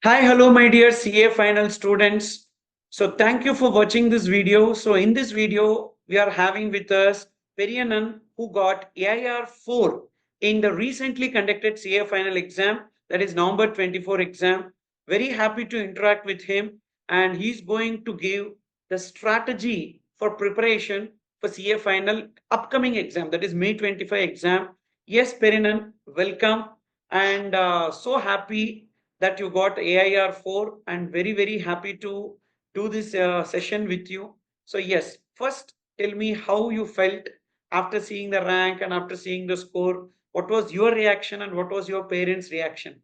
Hi, hello, my dear CA final students. So, thank you for watching this video. So, in this video, we are having with us Periyanan, who got AIR 4 in the recently conducted CA final exam, that is November 24 exam. Very happy to interact with him, and he's going to give the strategy for preparation for CA final upcoming exam, that is May 25 exam. Yes, Periyanan, welcome, and so happy that you got AIR 4 and very happy to do this session with you. So yes, first tell me how you felt after seeing the rank and after seeing the score. What was your reaction and what was your parents' reaction?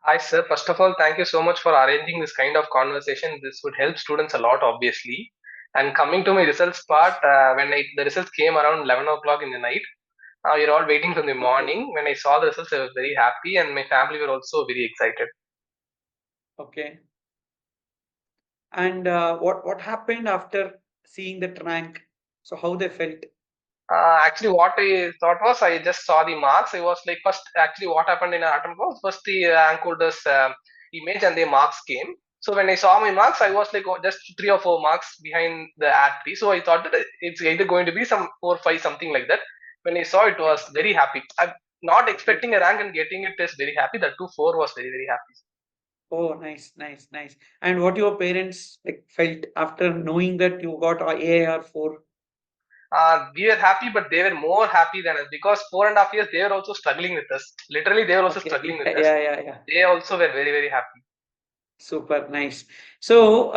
Hi, sir. First of all, thank you so much for arranging this kind of conversation. This would help students a lot, obviously. And coming to my results part, Yes. the results came around 11 o'clock in the night, you're all waiting from the Okay. morning. When I saw the results, I was very happy, and my family were also very excited. Okay. And what happened after seeing the rank? So how they felt? Actually, what I thought was I just saw the marks. I was like, first, actually, what happened in our attempt was first the rank holder's image and the marks came. So when I saw my marks, I was like, oh, just 3 or 4 marks behind the ad 3. So I thought that it's either going to be some 4, 5, something like that. When I saw it, Okay. was very happy. I'm not Okay. expecting a rank and getting it is very happy. The 2-4 was very happy. Oh, nice. And what your parents like felt after knowing that you got a AIR 4? We were happy, but they were more happy than us because 4.5 years they were also struggling with us. Literally, they were also Okay. struggling with us. Yeah. They also were very happy. Super nice. So,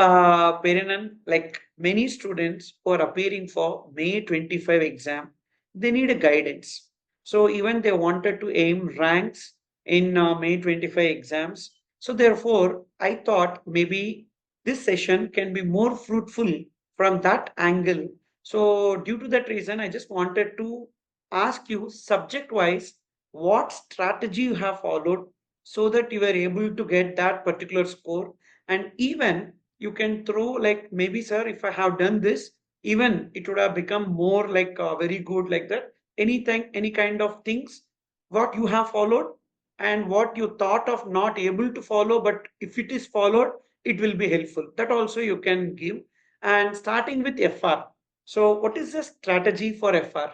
Perinan, like many students who are appearing for May 25 exam, they need a guidance. So, even they wanted to aim ranks in May 25 exams. So, therefore, I thought maybe this session can be more fruitful from that angle. So, due to that reason, I just wanted to ask you subject wise what strategy you have followed so that you were able to get that particular score. And even you can throw like, maybe sir, if I have done this, even it would have become more like very good, like that. Anything, any kind of things what you have followed and what you thought of not able to follow, but if it is followed it will be helpful, that also you can give. And starting with FR, so what is the strategy for FR?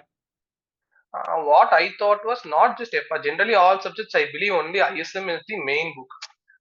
What I thought was not just FR. Generally, all subjects I believe only ISM is the main book.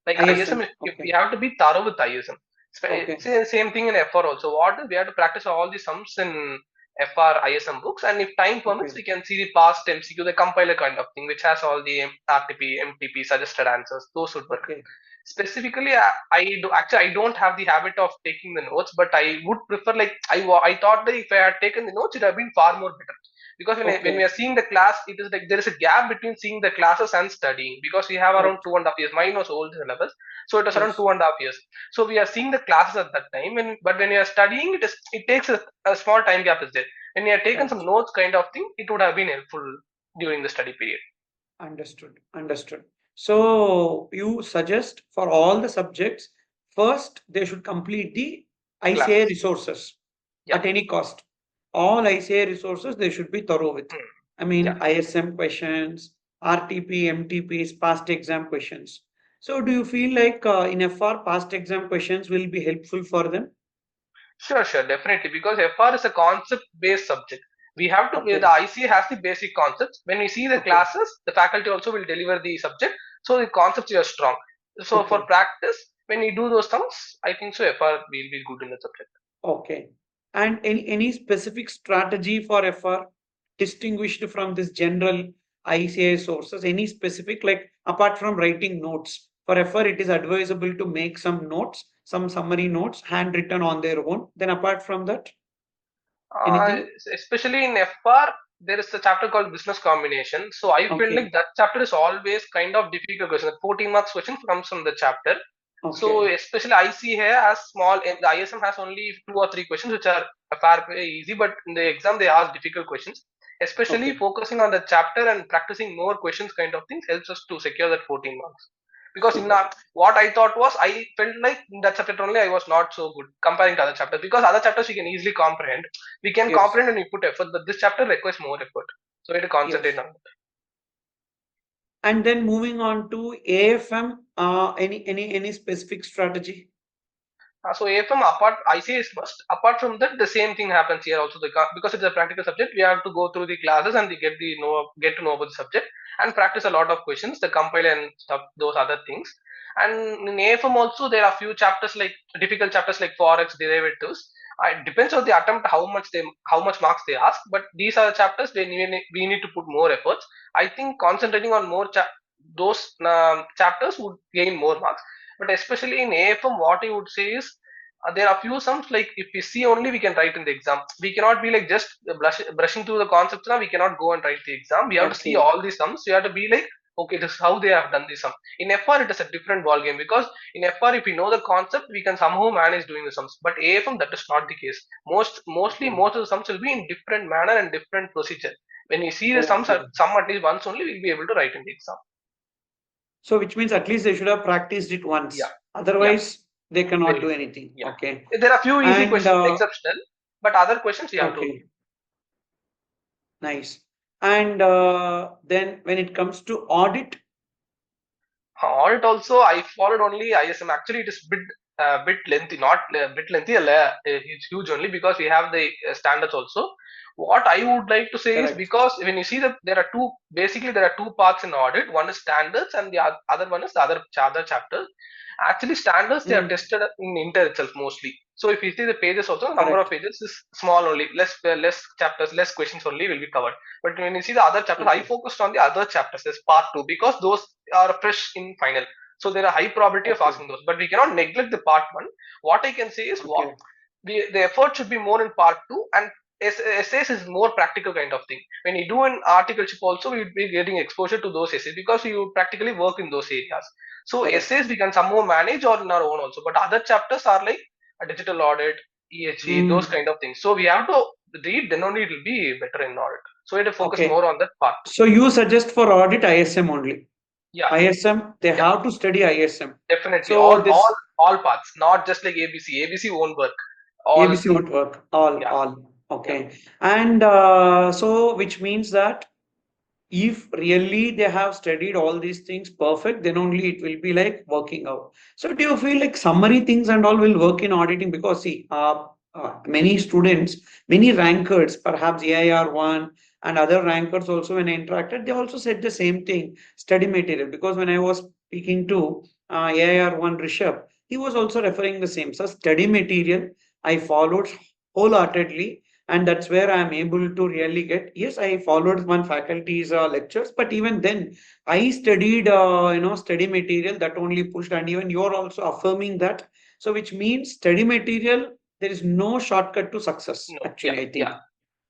Like ISM. ISM, if we Okay. have to be thorough with ISM. Okay. Same thing in FR also. What we have to practice all the sums in FR ISM books, and if time permits, Okay. we can see the past MCQ, the compiler kind of thing, which has all the RTP, MTP suggested answers. Those would work. Okay. Specifically, I don't have the habit of taking the notes, but I would prefer like I thought that if I had taken the notes, it would have been far more better because when we Okay. are seeing the class, it is like there is a gap between seeing the classes and studying because we have around Correct. 2.5 years. Mine was old syllabus, so it was around Yes. 2.5 years. So we are seeing the classes at that time, but when you are studying, it takes a small time gap is there. When you have taken some Correct. notes kind of thing, it would have been helpful during the study period. Understood. So you suggest for all the subjects, first they should complete the ICA Classes, resources yeah. at any cost. All ICA resources they should be thorough with. Hmm. I Yeah. mean ISM questions, RTP, MTPs, past exam questions. So do you feel like in FR past exam questions will be helpful for them? Sure, definitely. Because FR is a concept-based subject. We have to, the Okay, ICA has the basic concepts. When we see the okay, classes, the faculty also will deliver the subject. So the concepts are strong. So for okay. practice, when we do those things, I think so FR will be good in the subject. Okay. And any specific strategy for FR distinguished from this general ICI sources? Any specific, like apart from writing notes, for FR it is advisable to make some notes, some summary notes, handwritten on their own. Then apart from that, anything? Especially in FR, there is a chapter called business combination. So I feel Okay, like that chapter is always kind of difficult question. The 14 marks question comes from the chapter. So okay, especially I see here as small, the ISM has only 2 or 3 questions which are far very easy, but in the exam they ask difficult questions. Especially okay. focusing on the chapter and practicing more questions kind of things helps us to secure that 14 marks. Because in Super. that, what I thought was I felt like in that chapter only I was not so good comparing to other chapters because other chapters we can easily comprehend. We can Yes, comprehend and we put effort, but this chapter requires more effort. So we have to concentrate yes. on it. And then moving on to AFM, any specific strategy? So AFM apart, ICA is must. Apart from that, the same thing happens here also. Because it's a practical subject, we have to go through the classes and we get to know about the subject and practice a lot of questions, the compile and stuff, those other things. And in AFM also, there are few chapters like difficult chapters like forex derivatives. It depends on the attempt how much marks they ask. But these are chapters we need to put more efforts. I think concentrating on those chapters would gain more marks. But especially in AFM, what I would say is there are few sums like if we see only we can write in the exam. We cannot be like just brushing through the concepts now. We cannot go and write the exam. We have to see Okay. all the sums. We have to be like, okay, this is how they have done the sum. In FR, it is a different ball game because in FR, if we know the concept, we can somehow manage doing the sums. But AFM, that is not the case. Mostly, Okay. most of the sums will be in different manner and different procedure. When we see the sums, Okay. some at least once only, we'll be able to write in the exam. So which means at least they should have practiced it Yeah, once. yeah, Otherwise, they cannot very do true. anything. Yeah, Okay. there are few easy And questions, exceptional, but other questions you have to. okay, nice. And then when it comes to audit, Audit also, I followed only ISM. Actually, it is bit lengthy, not bit lengthy. It's huge only because we have the standards also. What I would like to say is correct. because when you see that there are there are two parts in audit. One is standards, and the other one is the other chapter. Actually, standards they are Mm, tested in Inter itself mostly. So if you see the pages also, the number of correct. pages is small only. Less chapters, less questions only will be covered. But when you see the other chapters, I Okay. focused on the other chapters. There's part two because those are fresh in final. So there are high probability of Okay. asking those. But we cannot neglect the part one. What I can say is Okay. the effort should be more in part two and essays is more practical kind of thing. When you do an articleship also, we would be getting exposure to those essays because you practically work in those areas. So Correct. essays we can somehow manage or in our own also. But other chapters are like a digital audit, EHG, those Mm, kind of things. So we have to read, then only it will be better in audit. So we have to focus okay. more on that part two. So you suggest for audit ISM only. Yeah, ISM, they yeah. have to study ISM. Definitely, So this all paths, not just like ABC. ABC won't work. All ABC won't work. All, yeah, all. yeah, Okay. And so which means that if really they have studied all these things perfect, then only it will be like working out. So do you feel like summary things and all will work in auditing? Because see, many students, many rankers, perhaps AIR1 and other rankers also when I interacted, they also said the same thing, study material. Because when I was speaking to AIR1 Rishabh, he was also referring the same. So study material, I followed wholeheartedly, and that's where I'm able to really get. Yes, I followed one faculty's lectures, but even then I studied study material that only pushed, and even you're also affirming that. So which means study material, there is no shortcut to success, no, yeah, actually, I yeah, think. yeah,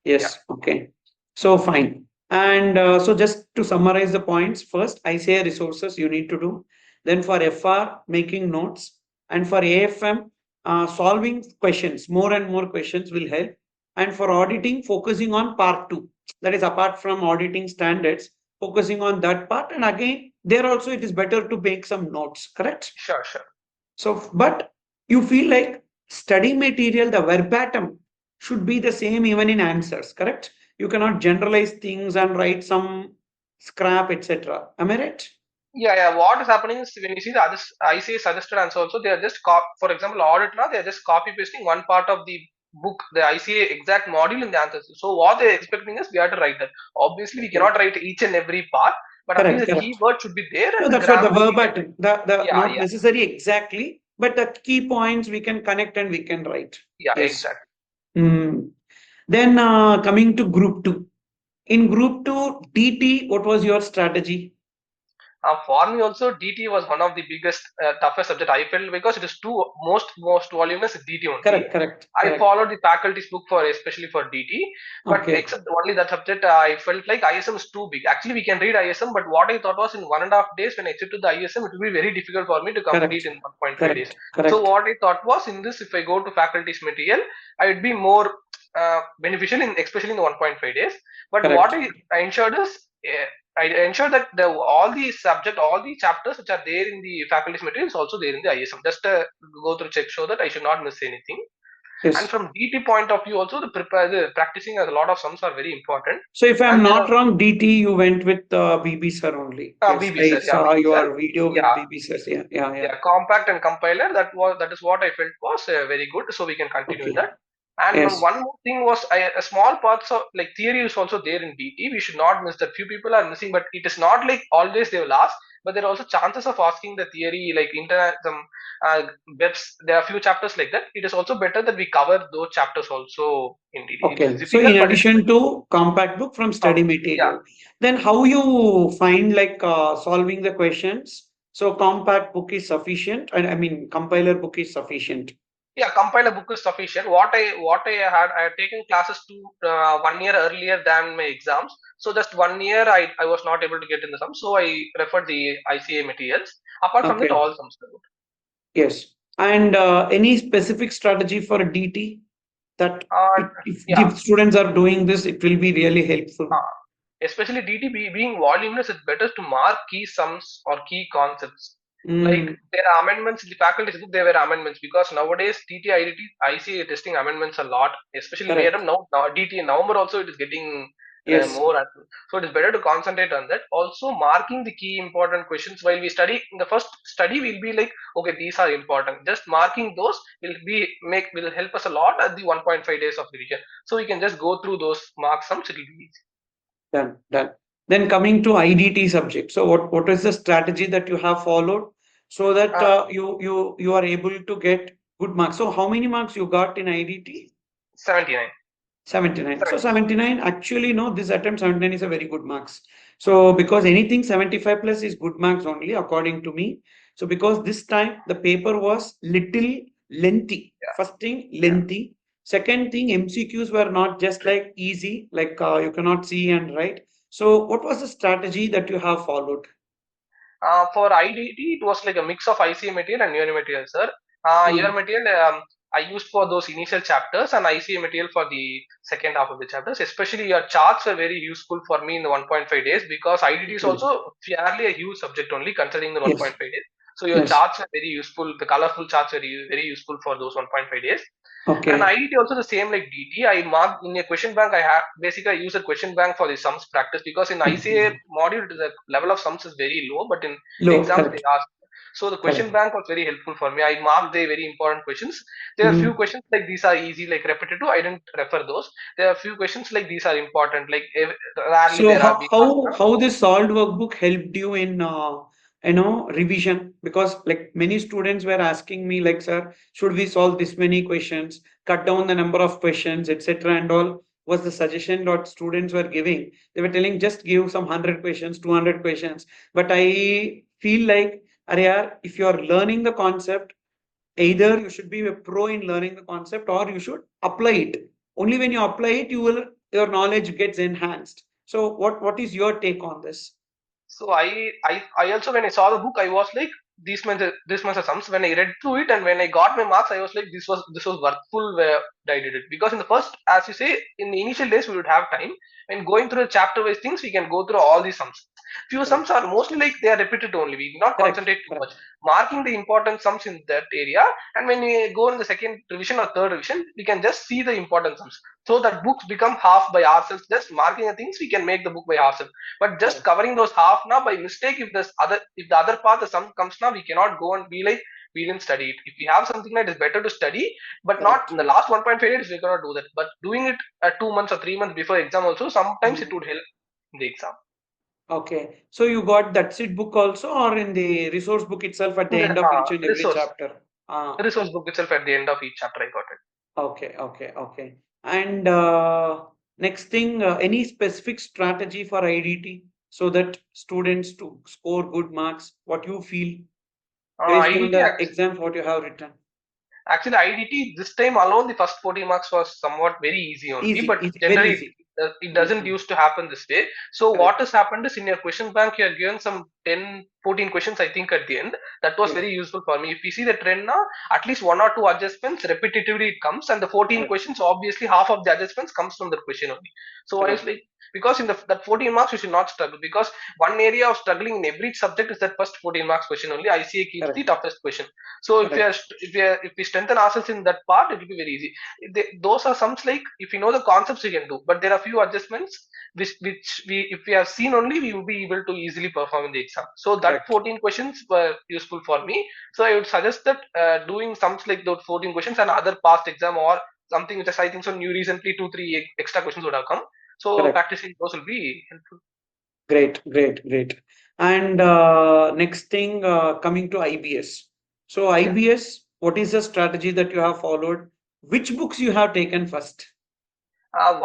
Yes, okay. So fine. And so just to summarize the points, first ICA resources you need to do. Then for FR, making notes. And for AFM, solving questions, more and more questions will help. And for auditing, focusing on part two. That is apart from auditing standards, focusing on that part. And again, there also it is better to make some notes, correct? sure, sure. So, but you feel like study material, the verbatim should be the same even in answers, correct? You cannot generalize things and write some scrap, etc. Am I right? Yeah, yeah. What is happening is when you see the others, ICA suggested answer also, they are just for example, audit now they are just copy pasting one part of the book, the ICA exact module in the answers. So what they're expecting is we have to write that. Obviously, we Okay. cannot write each and every part, but at least Correct, the correct. keyword should be there So and the that's what the grammar we can write. verbatim, the Yeah, not yeah, necessary exactly, but the key points we can connect and we can write. yeah, Yes. exactly. Hmm. Then coming to group two. In group two, DT, what was your strategy? For me also, DT was one of the biggest, toughest subject I felt because it is most voluminous is DT only. Correct, correct, I correct. followed the faculty's book for especially for DT, but Okay, except only that subject, I felt like ISM is too big. Actually, we can read ISM, but what I thought was in 1.5 days when I sit to the ISM, it will be very difficult for me to complete correct, in 1.5 days. correct, So correct. what I thought was in this, if I go to faculty's material, I would be more beneficial in especially in the 1.5 days. But what Correct. I ensured is I ensure that all the chapters which are there in the faculty's material is also there in the ISM. Just go through check, show that I should not miss anything. And Yes. from DT point of view also, the practicing a lot of sums are very important. So if I'm And there not are wrong, DT, you went with BB sir only. Yes, BB I sir, yeah, saw BB sir, your video with yeah, BB sir. Yeah, yeah, yeah. yeah, compact and compiler. That is what I felt was very good. So we can continue with Okay. that. And Yes. one more thing was a small parts of like theory is also there in DT. We should not miss that. Few people are missing, but it is not like always they will ask. But there are also chances of asking the theory like internet some webs. There are few chapters like that. It is also better that we cover those chapters also in DT. It is Okay. So difficult, in but it's addition to compact book from study yeah. material, then how you find like solving the questions? So compact book is sufficient, and I mean compiler book is sufficient. Yeah, compiler book is sufficient. I had taken classes to 1 year earlier than my exams. So just 1 year I was not able to get in the sums. So I referred the ICA materials. Apart from that, Okay. all sums are good. Yes. And any specific strategy for DT that Uh, if yeah, the students are doing this, it will be really helpful. uh, especially DTB being voluminous, it's better to mark key sums or key concepts. Like Mm, there are amendments in the faculty's book, there were amendments because nowadays TT, IDT, ICA testing amendments a lot, especially correct. Mayhem now DT in November also it is getting Yes. more. So it is better to concentrate on that. Also marking the key important questions while we study. In the first study, we'll be like, okay, these are important. Just marking those will help us a lot at the 1.5 days of revision. So we can just go through those mark sums. It will be easy. Done, done. Then coming to IDT subject. So what is the strategy that you have followed so that Uh, you are able to get good marks? So how many marks you got in IDT? 79. 79. So 79. 79, actually, no, this attempt 79 is a very good marks. So because anything 75 plus is good marks only, according to me. So because this time the paper was little lengthy. Yeah. First thing, Yeah. lengthy. Second thing, MCQs were not just like easy, like you cannot see and write. So what was the strategy that you have followed? For IDT, it was like a mix of ICA material and UR material, sir. UR Mm, material I used for those initial chapters and ICA material for the second half of the chapters. Especially your charts were very useful for me in the 1.5 days because IDT is okay. also fairly a huge subject only considering the Yes. 1.5 days. So your Yes. charts are very useful. The colorful charts are very useful for those 1.5 days. And Okay. IDT also the same like DT. I marked in a question bank. I have basically I use a question bank for the sums practice because in ICA module the level of sums is very low, but in Low. exams they Correct. ask. So the question Correct. bank was very helpful for me. I marked the very important questions. There are few Mm. questions like these are easy, like repetitive. I didn't refer those. There are few questions like these are important, like rarely So there are being asked. how this solved workbook helped you in revision? Because like many students were asking me like, sir, should we solve this many questions, cut down the number of questions, etc. and all was the suggestion that students were giving. They were telling just give some 100 questions, 200 questions. But I feel like, Arya, if you are learning the concept, either you should be a pro in learning the concept or you should apply it. Only when you apply it, your knowledge gets enhanced. So what is your take on this? So I also when I saw the book I was like these months are sums. When I read through it and when I got my marks I was like this was worthful where I did it because in the first as you say in the initial days we would have time when going through the chapter wise things we can go through all these sums. Few Correct. sums are mostly like they are repeated only. We do not Correct. concentrate too much. Correct. Marking the important sums in that area and when we go in the second revision or third revision we can just see the important sums. So that books become half by ourselves. Just marking the things we can make the book by ourselves but just Correct. covering those half now by mistake if the other part the sum comes now we cannot go and be like we didn't study it. If we have something like it is better to study but not Correct. in the last 1.5 days we cannot do that but doing it 2 months or 3 months before exam also sometimes it Mm. would help in the exam. Okay. So you got that seed book also, or in the resource book itself at the In the end of each and every resource chapter? Ah, resource book itself at the end of each chapter I got it. okay, okay, okay. And next thing, any specific strategy for IDT so that students to score good marks? What you feel based on IDT the exams what you have written? actually IDT this time alone the first 40 marks was somewhat very easy only Easy, but easy, very generally easy. it doesn't Mm-mm. used to happen this way. So what Correct. has happened is in your question bank you are given some 10, 14 questions I think at the end. That was Yes. very useful for me. If you see the trend now, at least one or two adjustments repetitively it comes, and the 14 Correct. questions obviously half of the adjustments comes from the question only. So I was Correct. like, because in that 14 marks you should not struggle, because one area of struggling in every subject is that first 14 marks question only. ICA keeps the Correct. toughest question. So Correct. if we strengthen ourselves in that part, it will be very easy. Those are some like if you know the concepts you can do, but there are few adjustments which we if we have seen only we will be able to easily perform in the exam. So that Correct. 14 questions were useful for me. So I would suggest that doing sums like those 14 questions and other past exam or something which is I think so new recently 2 3 extra questions would have come. So Correct. practicing those will be helpful. Great. Great. Great. And next thing, coming to IBS. So Yeah. IBS, what is the strategy that you have followed? Which books you have taken first?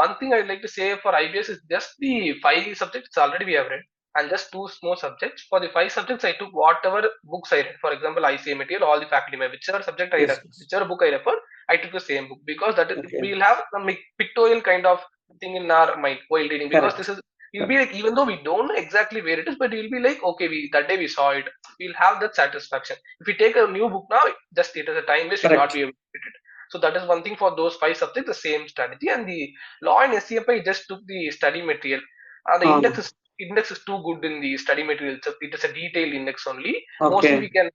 One thing I'd like to say for IBS is just the 5 subjects already we have read, and just 2 more subjects. For the 5 subjects, I took whatever books I read. For example, ICA material, all the faculty, whichever subject I Yes. read, Yes. whichever book I refer, I took the same book, because that is, Okay. we'll have a pictorial kind of thing in our mind while reading. Because this Correct. is you'll be Correct. like, even though we don't know exactly where it is, but you'll be like, okay, we that day we saw it. We'll have that satisfaction. If we take a new book now, just it is a time waste. We'll not Correct. be able to read it. So that is one thing for those 5 subjects, the same strategy. And the law and SCFI just took the study material. The Um, index is too good in the study material. So it is a detailed index only. Mostly we okay. can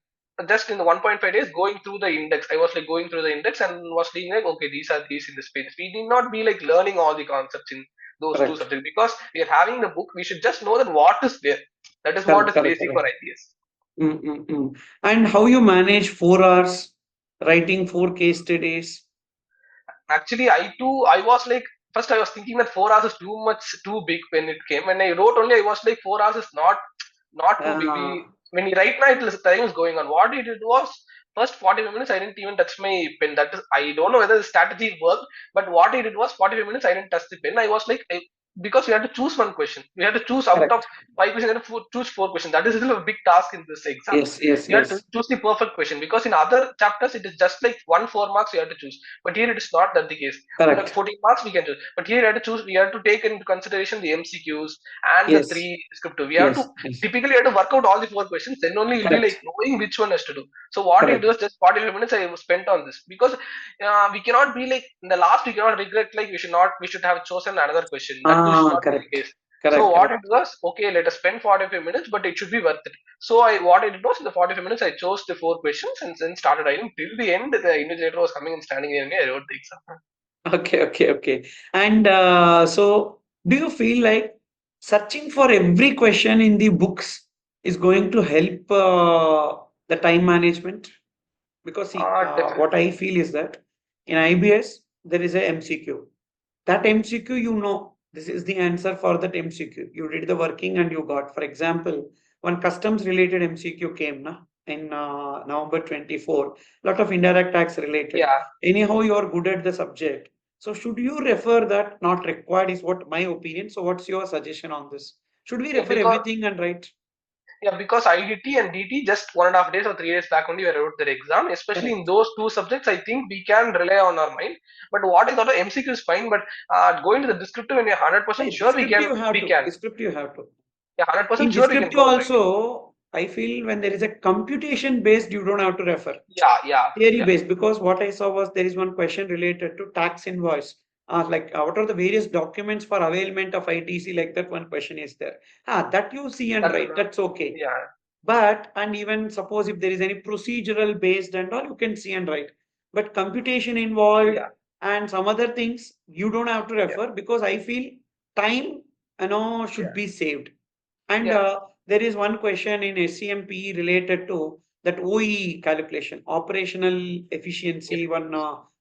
just in the 1.5 days going through the index. I was like going through the index and was seeing like, okay, these are these in this page. We need not be like learning all the concepts in those two Correct. subjects, because we are having the book. We should just know that what is there. That is what Correct. is Correct. basic for Correct. IPS. Mm-mm-mm. And how you manage 4 hours writing 4 case studies? Actually, I was like, first I was thinking that 4 hours is too much, too big when it came. When I wrote only, I was like, 4 hours is not too big. Uh, When you write now, time is going on. What he did was, first 45 minutes, I didn't even touch my pen. That is, I don't know whether the strategy worked, but what he did was 45 minutes, I didn't touch the pen. I was like, because you had to choose one question. You had to choose out of correct. 5 questions, you had to choose 4 questions. That is still a big task in this exam. Yes. Yes. You have to Yes. choose the perfect question, because in other chapters it is just like 1 4 marks you have to choose, but here it is not that the case. Like Correct. 14 marks we can choose, but here you have to choose. We have to take into consideration the MCQs and the Yes. three descriptive. We have to Yes. Yes. typically have to work out all the 4 questions. Then only you'll be like Correct. knowing which one has to do. So what I do Correct. is just 45 minutes I spent on this, because we cannot be like in the last. We cannot regret like we should have chosen another question. That too should Ah, not be the correct. case. So Correct. what I Correct. do was, okay, let us spend 45 minutes, but it should be worth it. So what I did was in the 45 minutes I chose the 4 questions and then started writing till the end. The invigilator was coming and standing near me. I wrote the exam. Okay. Okay. Okay. And so, do you feel like searching for every question in the books is going to help the time management? Because see, what Definitely. I feel is that in IBS there is a MCQ. That MCQ, you know, this is the answer for that MCQ. You did the working and you got. For example, one customs related MCQ came na, in November 24, lot of indirect tax related. Yeah, Anyhow, you are good at the subject. So should you refer that? Not required is what my opinion. So what's your suggestion on this? Should we yeah, refer because everything and write? IDT and DT just 1.5 days or 3 days back only I wrote their exam. Especially in Correct. those two subjects, I think we can rely on our mind. But what I thought of MCQ is fine, but going to the descriptive when you're 100% Hey, sure descriptive you have we to. can. Descriptive you have to. Yeah, 100% In sure we can descriptive go and write. also, I feel when there is a computation based, you don't have to refer. Yeah, yeah, Theory yeah. based, because what I saw was there is one question related to tax invoice. What are the various documents for availment of ITC? Like that one question is there. That you see and That will write. That's okay. yeah, But and even suppose if there is any procedural based and all, you can see and write. But computation involved yeah, and some other things you don't have to yeah, refer, because I feel time should yeah, be saved. And yeah, there is one question in SCMP related to that OE calculation, operational yeah. efficiency. One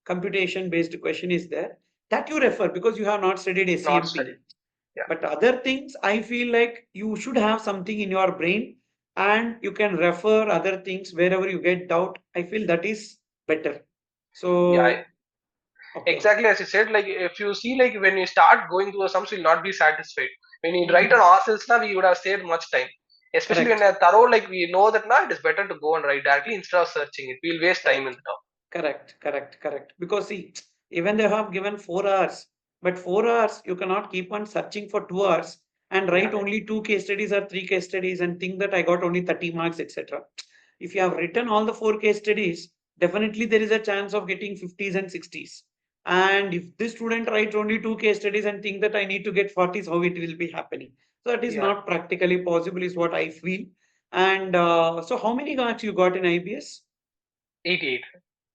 computation based question is there that you refer because you have not studied Not SCMP. study. Yeah, But other things, I feel like you should have something in your brain and you can refer other things wherever you get doubt. I feel that is better. yeah. So, okay, Exactly as you said, like if you see, like when you start going through the sums, you'll not be satisfied. When you write on Mhm. ourselves now, we would have saved much time. Especially when Correct, a thorough, like we know that now, it is better to go and write directly instead of searching it. We'll waste time in correct. the top. Correct, correct, correct. Because see, even they have given 4 hours, But 4 hours, you cannot keep on searching for 2 hours and Yeah, write only two case studies or three case studies and think that I got only 30 marks, etc. If you have written all the four case studies, definitely there is a chance of getting 50s and 60s. And if this student writes only two case studies and think that I need to get 40s, how it will be happening? So that is yeah, not practically possible, is what I feel. And so, how many marks you got in IBS? 88.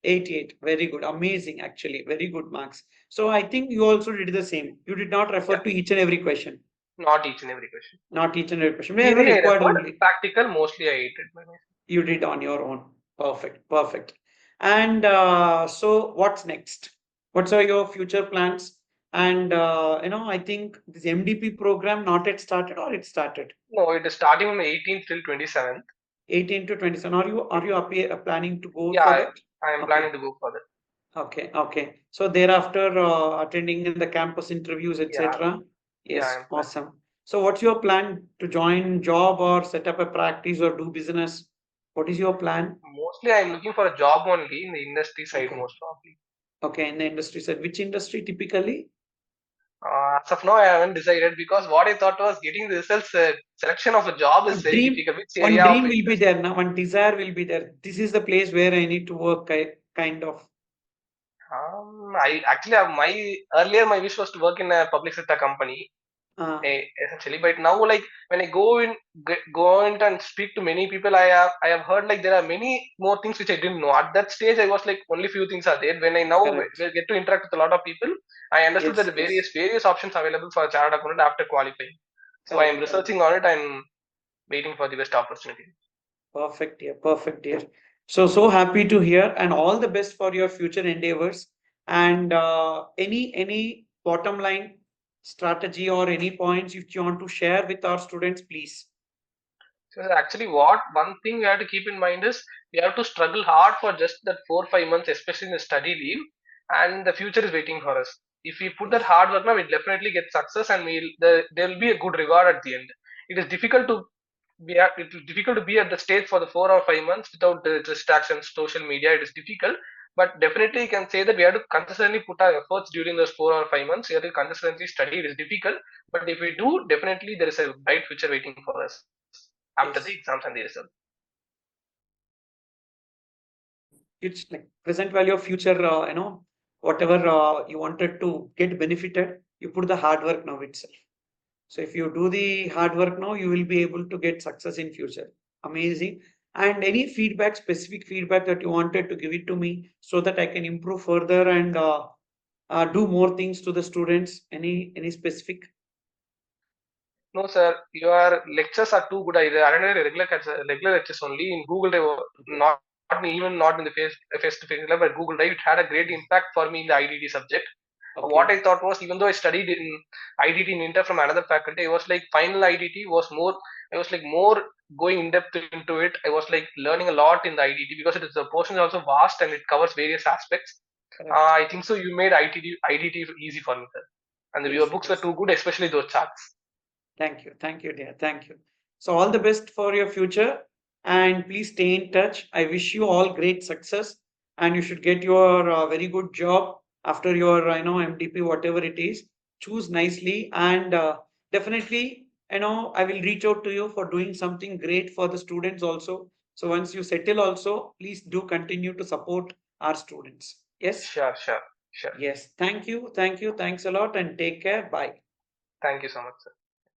88. Very good. Amazing, actually. Very good marks. So I think you also did the same. You did not refer Yeah, to each and every question. not each and every question. Not each and every question. Wherever Theory I required referred, only. practical mostly I ate it by myself. You did on your own. Perfect. Perfect. And so what's next? What are your future plans? And I think this MDP program not yet started, or it started. No, it is starting on the 18th till 27th. 18 to 27. Are you planning to go Yeah, for that? I am Okay. planning to go for that. Okay, okay. So thereafter, attending in the campus interviews, Yeah, etc. yeah, I Yes, am planning. awesome. So what's your plan to join job or set up a practice or do business? What is your plan? Mostly I am looking for a job only in the industry side Okay. most probably. Okay, in the industry side, which industry typically? As of now, I haven't decided because what I thought was getting the results. Selection of a job is very Dream, difficult. Which one area of dream will be interest? there now, one desire will be there. This is the place where I need to work, kind of. I actually have my wish was to work in a public sector company. Uh, Essentially, but now like when I go in and speak to many people, I have heard like there are many more things which I didn't know at that stage. I was like only few things are there. When I now correct. will get to interact with a lot of people, I understood that Yes, the yes. various options available for a chartered accountant after qualifying. So I am Correct, correct. researching on it and waiting for the best opportunity. Perfect, dear. Perfect, dear. So happy to hear, and all the best for your future endeavors. And any bottom line strategy or any points if you want to share with our students, please. So actually, what one thing we have to keep in mind is we have to struggle hard for just that 4 5 months, especially in the study leave, and the future is waiting for us. If we put that Yes, hard work now, we'll definitely get success, and there will be a good reward at the end. It is difficult to it is difficult to be at the stage for the 4 or 5 months without the distractions, social media. It is difficult, but definitely you can say that we have to consistently put our efforts during those 4 or 5 months. We have to consistently study. It is difficult, but if we do, definitely there is a bright future waiting for us after the yes. exams and the result. It's like present value of future, whatever you wanted to get benefited, you put the hard work now itself. So if you do the hard work now, you will be able to get success in future. Amazing. And any feedback, specific feedback that you wanted to give it to me so that I can improve further and do more things to the students. Any specific? No, sir, your lectures are too good. I attended regular lectures only in Google Drive, Okay. not in the face to face level, but Google Drive. It had a great impact for me in the IDT subject. What I Okay. thought was, even though I studied in IDT in Inter from another faculty, I was like final IDT was more. I was like more going in depth into it. I was like learning a lot in the IDT because it is the portion is also vast and it covers various aspects. Correct. I think so. You made IDT easy for me, sir. And your Yes. books were Yes. too good, especially those charts. Thank you. Thank you, dear. Thank you. So all the best for your future and please stay in touch. I wish you all great success and you should get your very good job after your, MDP, whatever it is. Choose nicely and definitely, I will reach out to you for doing something great for the students also. So once you settle also, please do continue to support our students. Yes? Sure, sure, sure. Yes. Thank you. Thank you. Thanks a lot and take care. Bye. Thank you so much, sir.